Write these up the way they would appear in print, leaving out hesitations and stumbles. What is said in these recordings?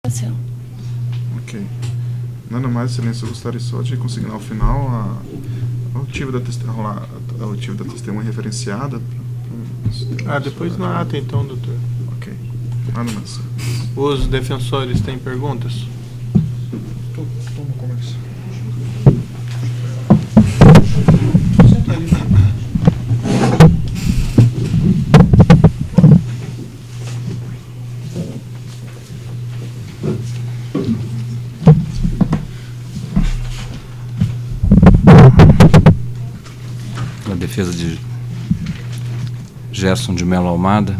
Ok. Nada mais, excelência, eu gostaria só de consignar ao final a oitiva da testemunha referenciada. Depois na ata então, doutor. Ok. Nada mais. Os defensores têm perguntas? Toma conversa. A defesa de Gerson de Mello Almada.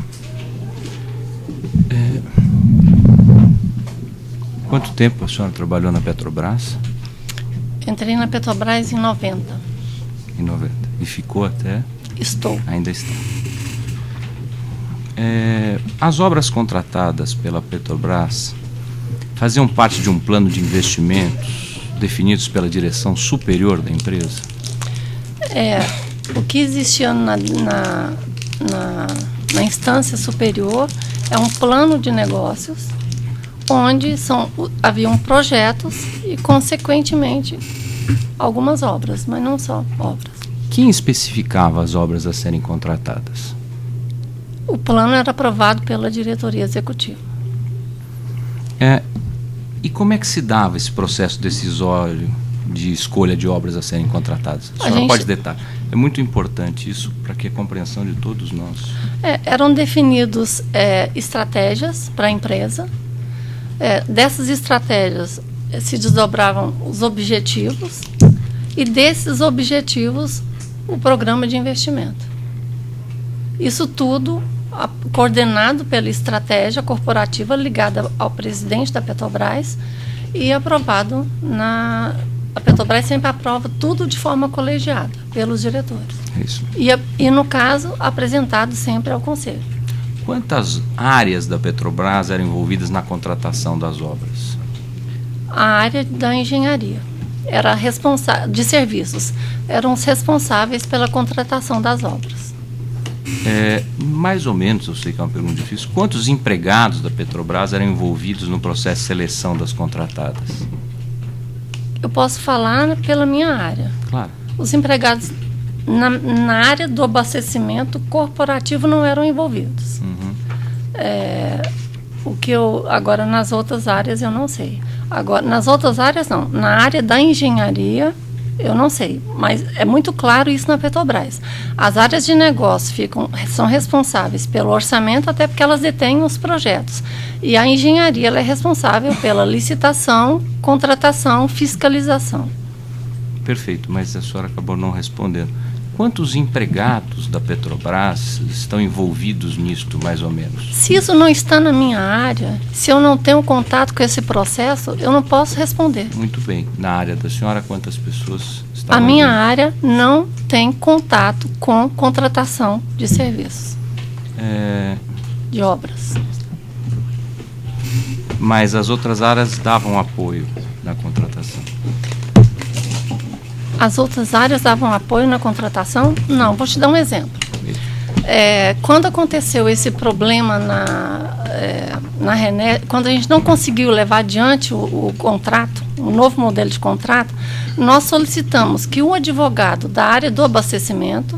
Quanto tempo a senhora trabalhou na Petrobras? Entrei na Petrobras em 90. Em 90. E ficou até? Estou. Ainda está. As obras contratadas pela Petrobras faziam parte de um plano de investimentos definidos pela direção superior da empresa? O que existia na instância superior é um plano de negócios onde haviam projetos e, consequentemente, algumas obras, mas não só obras. Quem especificava as obras a serem contratadas? O plano era aprovado pela diretoria executiva. E como é que se dava esse processo decisório de escolha de obras a serem contratadas? A senhora pode detalhar. É muito importante isso para que a compreensão de todos nós. Eram definidos estratégias para a empresa. Dessas estratégias se desdobravam os objetivos e desses objetivos o programa de investimento. Isso tudo coordenado pela estratégia corporativa ligada ao presidente da Petrobras e aprovado A Petrobras sempre aprova tudo de forma colegiada pelos diretores. Isso. E no caso, apresentado sempre ao Conselho. Quantas áreas da Petrobras eram envolvidas na contratação das obras? A área da engenharia era responsável de serviços, eram os responsáveis pela contratação das obras. Mais ou menos, eu sei que é uma pergunta difícil, quantos empregados da Petrobras eram envolvidos no processo de seleção das contratadas? Eu posso falar pela minha área. Claro. Os empregados na área do abastecimento corporativo não eram envolvidos. Uhum. Agora, nas outras áreas, eu não sei. Agora, nas outras áreas, não. Na área da engenharia, eu não sei. Mas é muito claro isso na Petrobras. As áreas de negócio são responsáveis pelo orçamento, até porque elas detêm os projetos. E a engenharia ela é responsável pela licitação, contratação, fiscalização. Perfeito, mas a senhora acabou não respondendo. Quantos empregados da Petrobras estão envolvidos nisto, mais ou menos? Se isso não está na minha área, se eu não tenho contato com esse processo, eu não posso responder. Muito bem. Na área da senhora, quantas pessoas estão? A minha área não tem contato com contratação de serviços, de obras. Mas as outras áreas davam apoio na contratação? As outras áreas davam apoio na contratação? Não, vou te dar um exemplo. Quando aconteceu esse problema na René, quando a gente não conseguiu levar adiante o contrato, o novo modelo de contrato, nós solicitamos que o advogado da área do abastecimento,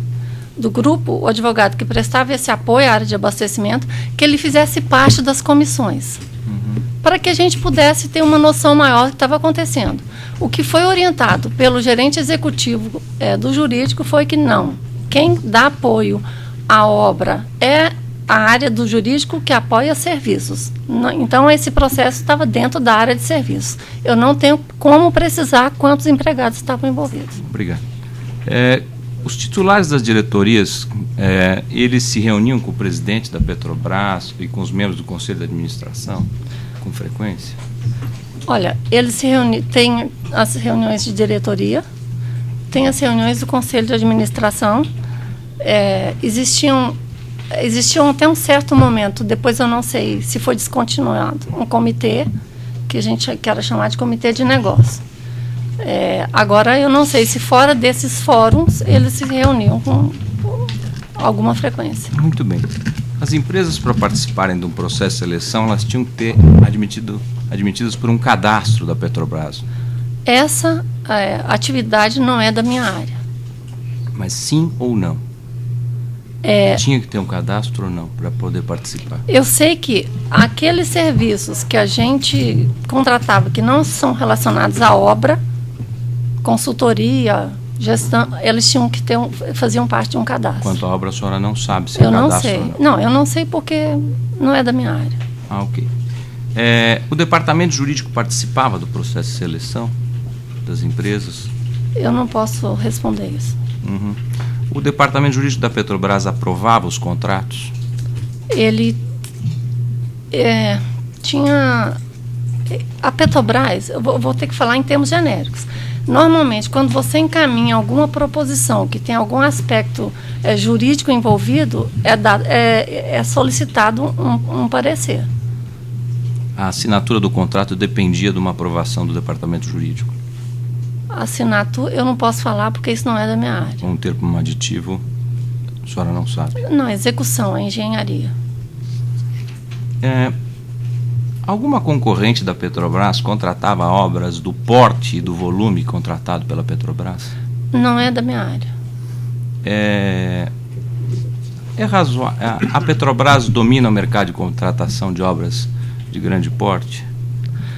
do grupo, o advogado que prestava esse apoio à área de abastecimento, que ele fizesse parte das comissões. Para que a gente pudesse ter uma noção maior do que estava acontecendo. O que foi orientado pelo gerente executivo do jurídico foi que não. Quem dá apoio à obra é a área do jurídico que apoia serviços. Então, esse processo estava dentro da área de serviços. Eu não tenho como precisar quantos empregados estavam envolvidos. Obrigado. Os titulares das diretorias, eles se reuniam com o presidente da Petrobras e com os membros do Conselho de Administração com frequência? Olha, eles tem as reuniões de diretoria, tem as reuniões do Conselho de Administração. Existiam até um certo momento, depois eu não sei se foi descontinuado, um comitê, que a gente quer chamar de comitê de negócio. Agora, eu não sei se fora desses fóruns eles se reuniam com alguma frequência. Muito bem. As empresas, para participarem de um processo de seleção, elas tinham que ter admitido admitidas por um cadastro da Petrobras. Essa atividade não é da minha área. Mas sim ou não? Tinha que ter um cadastro ou não para poder participar? Eu sei que aqueles serviços que a gente contratava que não são relacionados à obra, consultoria, gestão, eles tinham que faziam parte de um cadastro. Quanto à obra, a senhora não sabe se eu é não cadastro sei. ou não? Não, eu não sei porque não é da minha área. Ah, ok. O departamento jurídico participava do processo de seleção das empresas? Eu não posso responder isso. Uhum. O departamento jurídico da Petrobras aprovava os contratos? Ele tinha... A Petrobras, eu vou ter que falar em termos genéricos. Normalmente, quando você encaminha alguma proposição que tem algum aspecto jurídico envolvido, é solicitado um parecer. A assinatura do contrato dependia de uma aprovação do departamento jurídico? Assinatura, eu não posso falar porque isso não é da minha área. Um termo aditivo, a senhora não sabe? Não, execução, é engenharia. Alguma concorrente da Petrobras contratava obras do porte e do volume contratado pela Petrobras? Não é da minha área. A Petrobras domina o mercado de contratação de obras de grande porte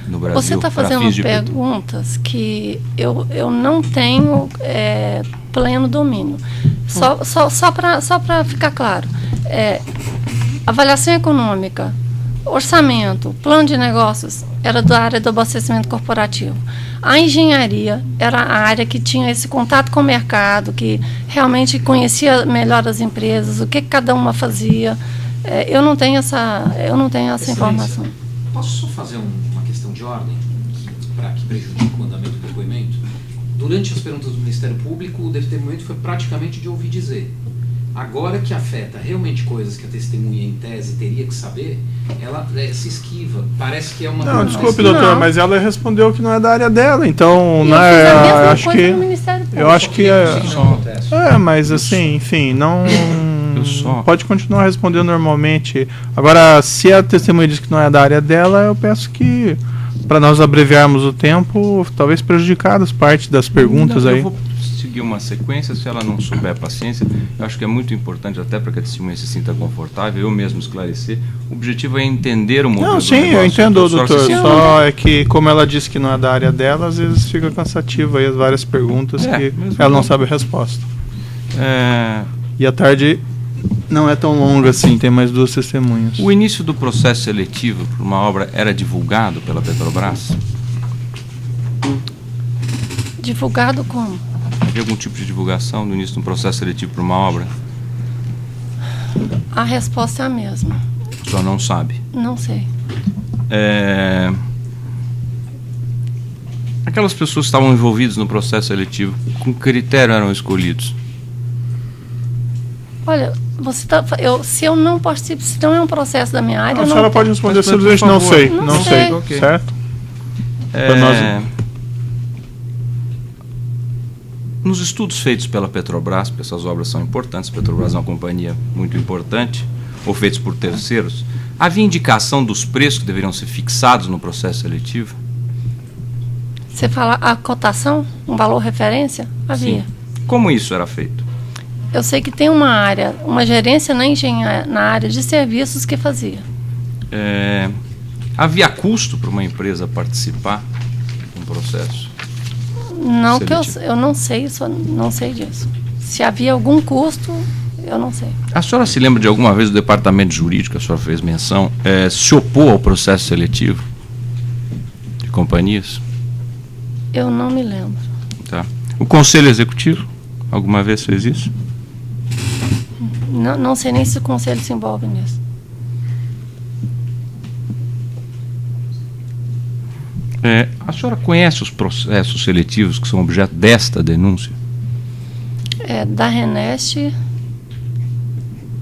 no Brasil? Você está fazendo perguntas que eu não tenho pleno domínio. Só para ficar claro, avaliação econômica, orçamento, plano de negócios, era da área do abastecimento corporativo. A engenharia era a área que tinha esse contato com o mercado, que realmente conhecia melhor as empresas, o que cada uma fazia. Eu não tenho essa informação. Posso só fazer uma questão de ordem, para que prejudique o andamento do depoimento? Durante as perguntas do Ministério Público, o depoimento foi praticamente de ouvir dizer. Agora que afeta realmente coisas que a testemunha, em tese, teria que saber, ela se esquiva. Parece que é uma... Não, desculpe, doutora, mas ela respondeu que não é da área dela, então... E né, eu acho que no Ministério Público. Eu acho que mas assim, enfim, não... Pode continuar respondendo normalmente. Agora, se a testemunha diz que não é da área dela, eu peço que, para nós abreviarmos o tempo, talvez prejudicadas parte das perguntas aí. Eu vou seguir uma sequência, se ela não souber paciência. Eu acho que é muito importante, até para que a testemunha se sinta confortável, eu mesmo esclarecer. O objetivo é entender o modelo. Não, sim, eu entendo, doutor. Só é que, como ela disse que não é da área dela, às vezes fica cansativo aí as várias perguntas que ela não sabe a resposta. E a tarde não é tão longa assim, tem mais 2 testemunhas. O início do processo seletivo para uma obra era divulgado pela Petrobras? Divulgado como? Havia algum tipo de divulgação no início de um processo seletivo para uma obra? A resposta é a mesma. O senhor não sabe? Não sei. Aquelas pessoas que estavam envolvidas no processo seletivo, com que critério eram escolhidos? Olha, se eu não participo, se não é um processo da minha área... A senhora pode responder simplesmente não sei. Não sei. Okay. Certo? Nos estudos feitos pela Petrobras, porque essas obras são importantes, a Petrobras é uma companhia muito importante, ou feitos por terceiros, havia indicação dos preços que deveriam ser fixados no processo seletivo? Você fala a cotação, um valor referência? Havia. Sim. Como isso era feito? Eu sei que tem uma área, uma gerência na área de serviços que fazia. Havia custo para uma empresa participar de um processo? Não, que eu não sei isso, não sei disso. Se havia algum custo, eu não sei. A senhora se lembra de alguma vez do departamento jurídico, a senhora fez menção, se opor ao processo seletivo de companhias? Eu não me lembro. Tá. O Conselho Executivo, alguma vez fez isso? Não sei nem se o Conselho se envolve nisso. A senhora conhece os processos seletivos que são objeto desta denúncia? Da RENEST,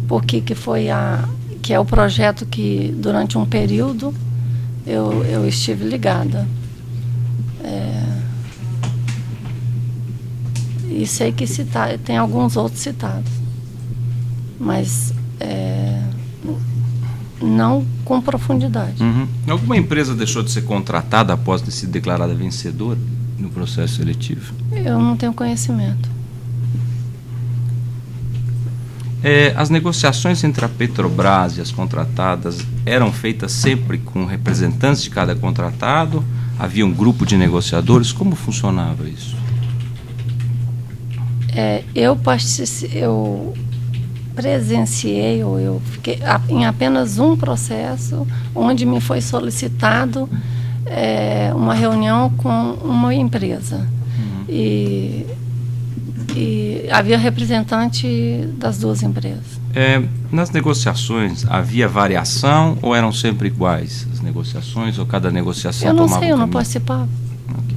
porque que é o projeto que durante um período eu estive ligada. E sei que tem alguns outros citados. Mas não com profundidade. Alguma empresa deixou de ser contratada após ter sido declarada vencedora no processo seletivo? Eu não tenho conhecimento. As negociações entre a Petrobras e as contratadas eram feitas sempre com representantes de cada contratado? Havia um grupo de negociadores? Como funcionava isso? Eu presenciei, ou eu fiquei em apenas um processo, onde me foi solicitado uma reunião com uma empresa. E havia representante das duas empresas. Nas negociações, havia variação ou eram sempre iguais as negociações, ou cada negociação tomava um caminho? Eu não participava. Okay.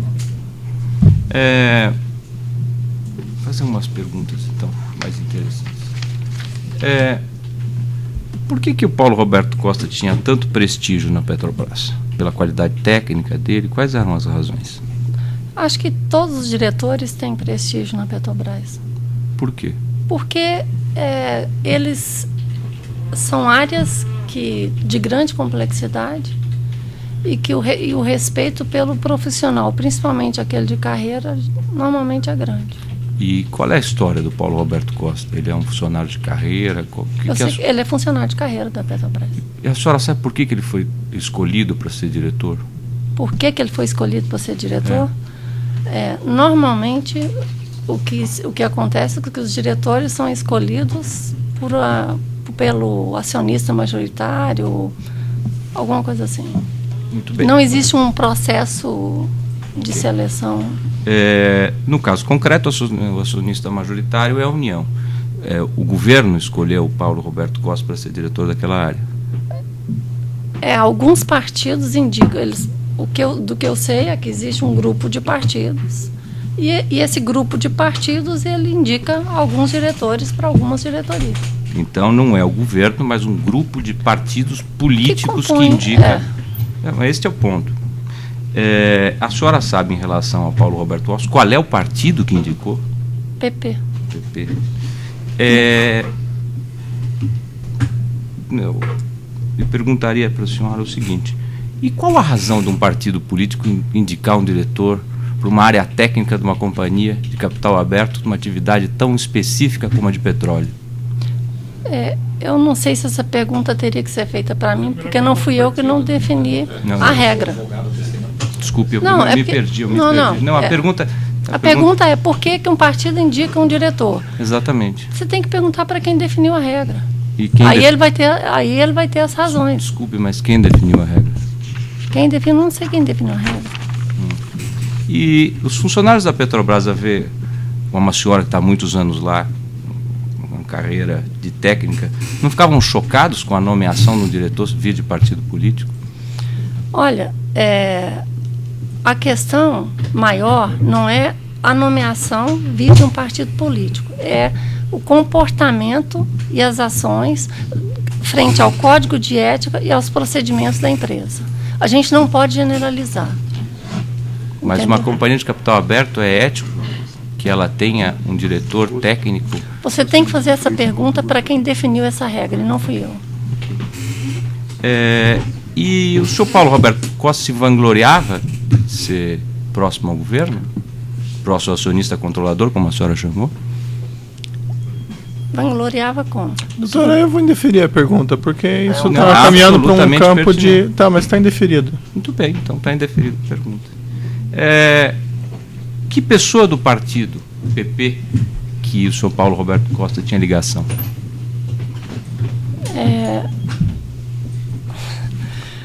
Fazer umas perguntas, então, mais interessantes. Por que o Paulo Roberto Costa tinha tanto prestígio na Petrobras? Pela qualidade técnica dele? Quais eram as razões? Acho que todos os diretores têm prestígio na Petrobras. Por quê? Porque eles são áreas de grande complexidade e o respeito pelo profissional, principalmente aquele de carreira, normalmente é grande. E qual é a história do Paulo Roberto Costa? Ele é um funcionário de carreira? Ele é funcionário de carreira da Petrobras. E a senhora sabe por que ele foi escolhido para ser diretor? Por que ele foi escolhido para ser diretor? Normalmente, o que acontece é que os diretores são escolhidos pelo acionista majoritário, alguma coisa assim. Muito bem. Não existe um processo de seleção. No caso concreto, o acionista majoritário é a União. O governo escolheu o Paulo Roberto Costa para ser diretor daquela área? Alguns partidos indicam. Do que eu sei é que existe um grupo de partidos e esse grupo de partidos ele indica alguns diretores para algumas diretorias. Então não é o governo, mas um grupo de partidos políticos que indica. Este é o ponto. A senhora sabe, em relação ao Paulo Roberto Costa, qual é o partido que indicou? PP. Eu perguntaria para a senhora o seguinte: e qual a razão de um partido político indicar um diretor para uma área técnica de uma companhia de capital aberto, de uma atividade tão específica como a de petróleo? Eu não sei se essa pergunta teria que ser feita para mim, porque não fui eu que não defini a regra. Desculpe, eu me perdi. A pergunta é por que um partido indica um diretor? Exatamente. Você tem que perguntar para quem definiu a regra. Ele vai ter as razões. Desculpe, mas quem definiu a regra? Não sei quem definiu a regra. E os funcionários da Petrobras, a ver uma senhora que está há muitos anos lá, uma carreira de técnica, não ficavam chocados com a nomeação do diretor via de partido político? Olha, a questão maior não é a nomeação via de um partido político, é o comportamento e as ações frente ao código de ética e aos procedimentos da empresa. A gente não pode generalizar. Mas uma companhia de capital aberto é ético que ela tenha um diretor técnico? Você tem que fazer essa pergunta para quem definiu essa regra, e não fui eu. E o senhor Paulo Roberto Costa se vangloriava de ser próximo ao governo? Próximo acionista controlador, como a senhora chamou? Vangloriava como? Doutora, eu vou indeferir a pergunta, porque isso está caminhando para um campo de... Tá, mas está indeferido. Muito bem, então está indeferido a pergunta. Que pessoa do partido PP que o senhor Paulo Roberto Costa tinha ligação?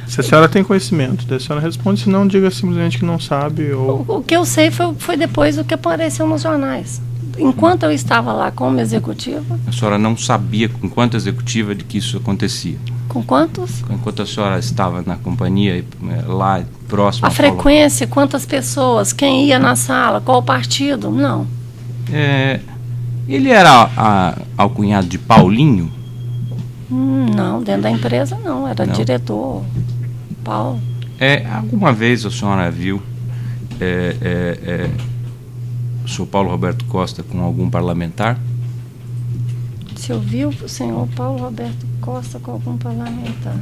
Se a senhora tem conhecimento, a senhora responde, se não, diga simplesmente que não sabe. Ou... O que eu sei foi depois do que apareceu nos jornais. Enquanto eu estava lá como executiva... A senhora não sabia com quanto executiva de que isso acontecia? Com quantos? Enquanto a senhora estava na companhia, lá próximo... A frequência, quantas pessoas, quem ia na sala, qual partido? Não. Ele era alcunhado de Paulinho? Não, dentro da empresa não, era diretor, Paulo. Alguma vez a senhora viu o senhor Paulo Roberto Costa com algum parlamentar? Se eu vi o senhor Paulo Roberto Costa com algum parlamentar.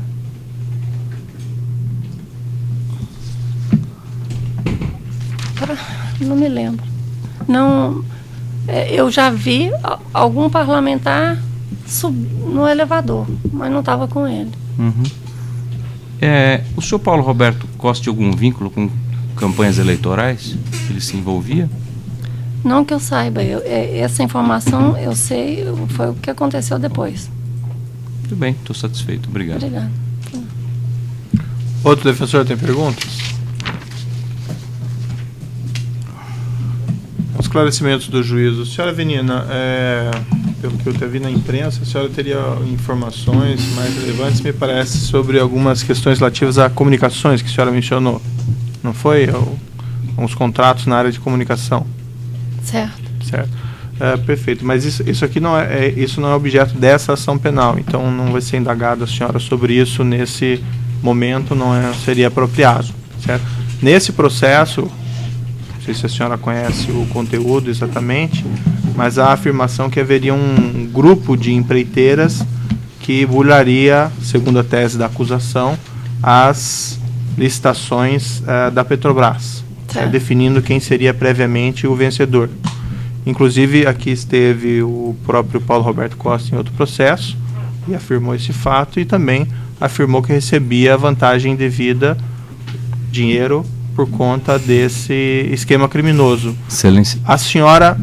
Não me lembro. Não, eu já vi algum parlamentar no elevador, mas não estava com ele. Uhum. O senhor Paulo Roberto Costa tinha algum vínculo com campanhas eleitorais? Ele se envolvia? Não que eu saiba. Essa informação eu sei, foi o que aconteceu depois. Muito bem, estou satisfeito. Obrigado. Obrigada. Outro defensor tem perguntas? Esclarecimentos do juízo. Senhora Avenina, pelo que eu até vi na imprensa, a senhora teria informações mais relevantes, me parece, sobre algumas questões relativas a comunicações que a senhora mencionou. Não foi? Uns contratos na área de comunicação. Certo. Perfeito. Mas isso aqui não é objeto dessa ação penal, então não vai ser indagado a senhora sobre isso nesse momento, seria apropriado, certo? Nesse processo, não sei se a senhora conhece o conteúdo exatamente, mas há a afirmação que haveria um grupo de empreiteiras que burlaria, segundo a tese da acusação, as licitações da Petrobras, definindo quem seria previamente o vencedor. Inclusive, aqui esteve o próprio Paulo Roberto Costa em outro processo e afirmou esse fato e também afirmou que recebia vantagem devida, dinheiro, por conta desse esquema criminoso. Excelência. A senhora...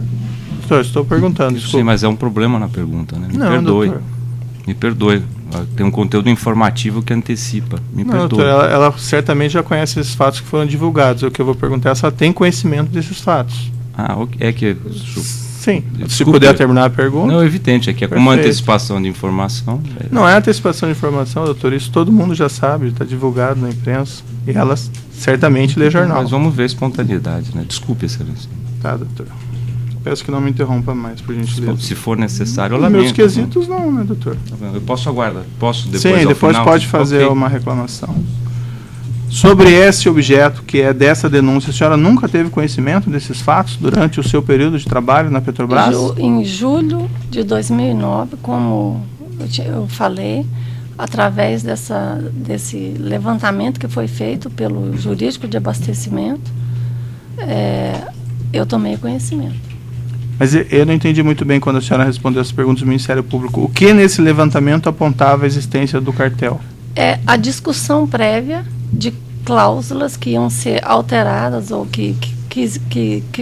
Estou perguntando, desculpa. Sim, mas é um problema na pergunta, né? Não, perdoe. Doutor. Me perdoe. Tem um conteúdo informativo que antecipa. Me perdoe. Doutor, ela certamente já conhece esses fatos que foram divulgados. O que eu vou perguntar é se ela tem conhecimento desses fatos. É que... Sim. Desculpa, se puder terminar a pergunta. Não, é evidente. É que é como antecipação de informação. Não é antecipação de informação, doutor. Isso todo mundo já sabe, está divulgado na imprensa. E elas certamente lê jornal. Mas vamos ver a espontaneidade, né? Desculpe, excelência. Tá, doutor. Peço que não me interrompa mais, por gentileza. Se for necessário, eu lamento. Meus quesitos não, né, doutor? Eu posso aguardar. Posso depois? Sim, depois final? Pode fazer uma reclamação. Sobre esse objeto, que é dessa denúncia, a senhora nunca teve conhecimento desses fatos durante o seu período de trabalho na Petrobras? Em julho de 2009, como eu falei, através desse levantamento que foi feito pelo jurídico de abastecimento, eu tomei conhecimento. Mas eu não entendi muito bem quando a senhora respondeu as perguntas do Ministério Público. O que nesse levantamento apontava a existência do cartel? A discussão prévia de cláusulas que iam ser alteradas ou que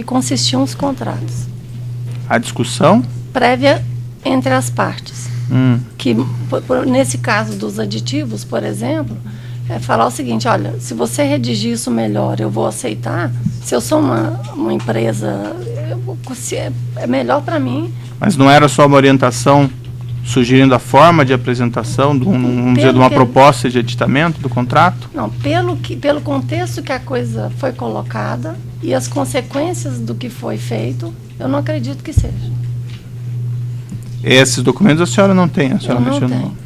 consistiam os contratos. A discussão? Prévia entre as partes. Que, nesse caso dos aditivos, por exemplo, falar o seguinte: olha, se você redigir isso melhor, eu vou aceitar. Se eu sou uma empresa, é melhor para mim. Mas não era só uma orientação sugerindo a forma de apresentação de uma proposta de editamento do contrato? Não, pelo contexto que a coisa foi colocada e as consequências do que foi feito, eu não acredito que seja. Esses documentos a senhora não tem, a senhora mencionou. Não tenho.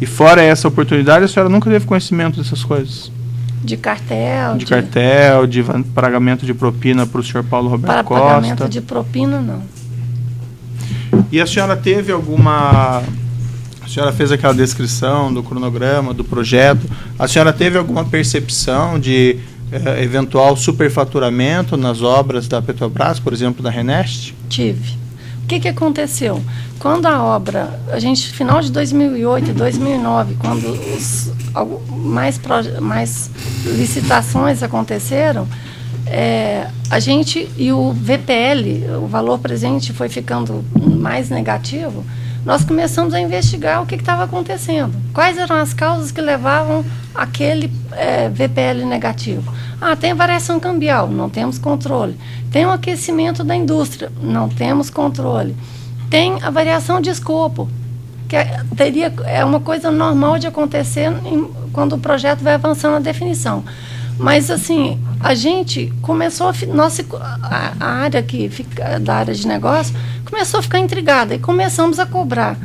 E fora essa oportunidade, a senhora nunca teve conhecimento dessas coisas? De cartel. De cartel, de pagamento de propina para o senhor Paulo Roberto Costa? Para pagamento de propina, não. E a senhora teve alguma... A senhora fez aquela descrição do cronograma, do projeto. A senhora teve alguma percepção de eventual superfaturamento nas obras da Petrobras, por exemplo, da Renest? Tive. O que aconteceu? Quando a obra, final de 2008 e 2009, quando mais licitações aconteceram, a gente e o VPL, o valor presente, foi ficando mais negativo. Nós começamos a investigar o que estava acontecendo. Quais eram as causas que levavam aquele VPL negativo? Tem variação cambial, não temos controle. Tem o aquecimento da indústria, não temos controle. Tem a variação de escopo, que é uma coisa normal de acontecer quando o projeto vai avançando na definição. Mas, assim, a gente começou a área que fica da área de negócio começou a ficar intrigada e começamos a cobrar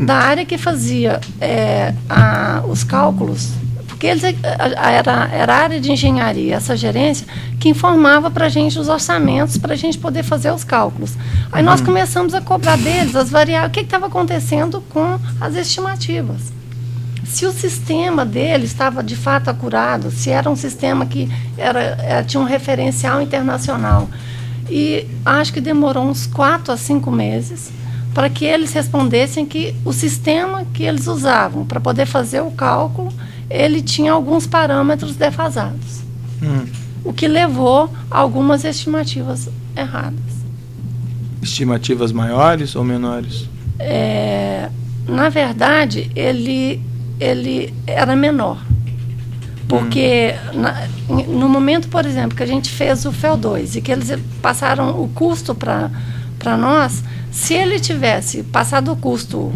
da área que fazia os cálculos, porque era a área de engenharia, essa gerência, que informava para a gente os orçamentos, para a gente poder fazer os cálculos. Aí nós começamos a cobrar deles as variáveis, o que estava acontecendo com as estimativas. Se o sistema deles estava de fato acurado, se era um sistema que tinha um referencial internacional. E acho que demorou uns 4 a 5 meses para que eles respondessem que o sistema que eles usavam para poder fazer o cálculo, ele tinha alguns parâmetros defasados. O que levou a algumas estimativas erradas. Estimativas maiores ou menores? Na verdade, ele era menor. Porque no momento, por exemplo, que a gente fez o FEL 2 e que eles passaram o custo para nós, se ele tivesse passado o custo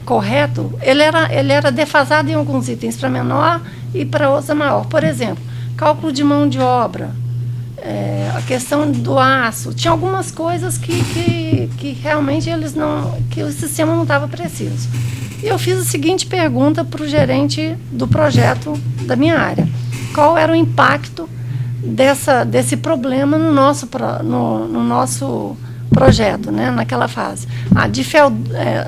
correto, ele era defasado em alguns itens para menor e para outros maior. Por exemplo, cálculo de mão de obra, a questão do aço, tinha algumas coisas que realmente que o sistema não estava preciso. E eu fiz a seguinte pergunta para o gerente do projeto da minha área: qual era o impacto desse problema no nosso projeto, né, naquela fase?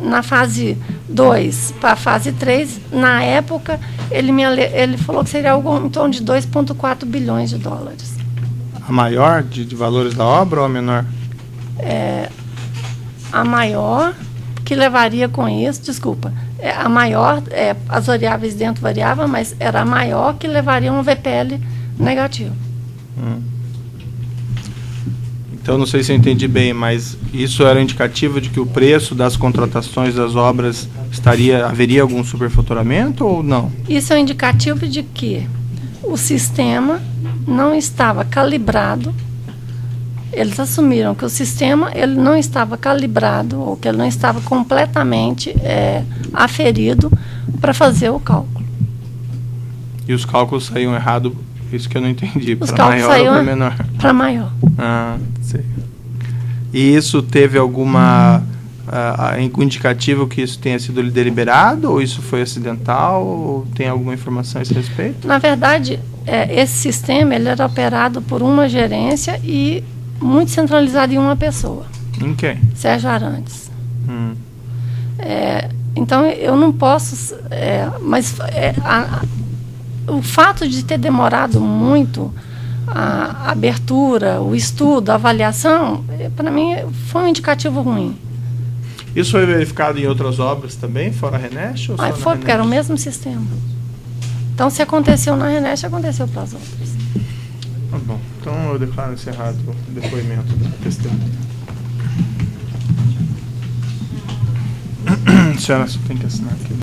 Na fase 2 para a fase 3, na época, ele falou que seria algo em torno de 2,4 bilhões de dólares. A maior de valores da obra ou a menor? A maior que levaria com isso, desculpa, a maior, as variáveis dentro variavam, mas era a maior que levaria um VPL negativo. Então, não sei se eu entendi bem, mas isso era indicativo de que o preço das contratações das obras haveria algum superfaturamento ou não? Isso é um indicativo de que o sistema não estava calibrado. Eles assumiram que o sistema ele não estava calibrado ou que ele não estava completamente aferido para fazer o cálculo. E os cálculos saíam errado? Isso que eu não entendi. Para maior ou para menor? Para maior. Sei. E isso teve algum indicativo que isso tenha sido deliberado, ou isso foi acidental, ou tem alguma informação a esse respeito? Na verdade, esse sistema ele era operado por uma gerência e muito centralizado em uma pessoa. Em quem? Sérgio Arantes. Então, eu não posso... mas o fato de ter demorado muito a abertura, o estudo, a avaliação, para mim, foi um indicativo ruim. Isso foi verificado em outras obras também, fora a RENEST? Foi, porque era o mesmo sistema. Então, se aconteceu na RENEST, aconteceu para as outras. Tá bom. Então, eu declaro encerrado o depoimento da testemunha. A senhora só tem que assinar aqui.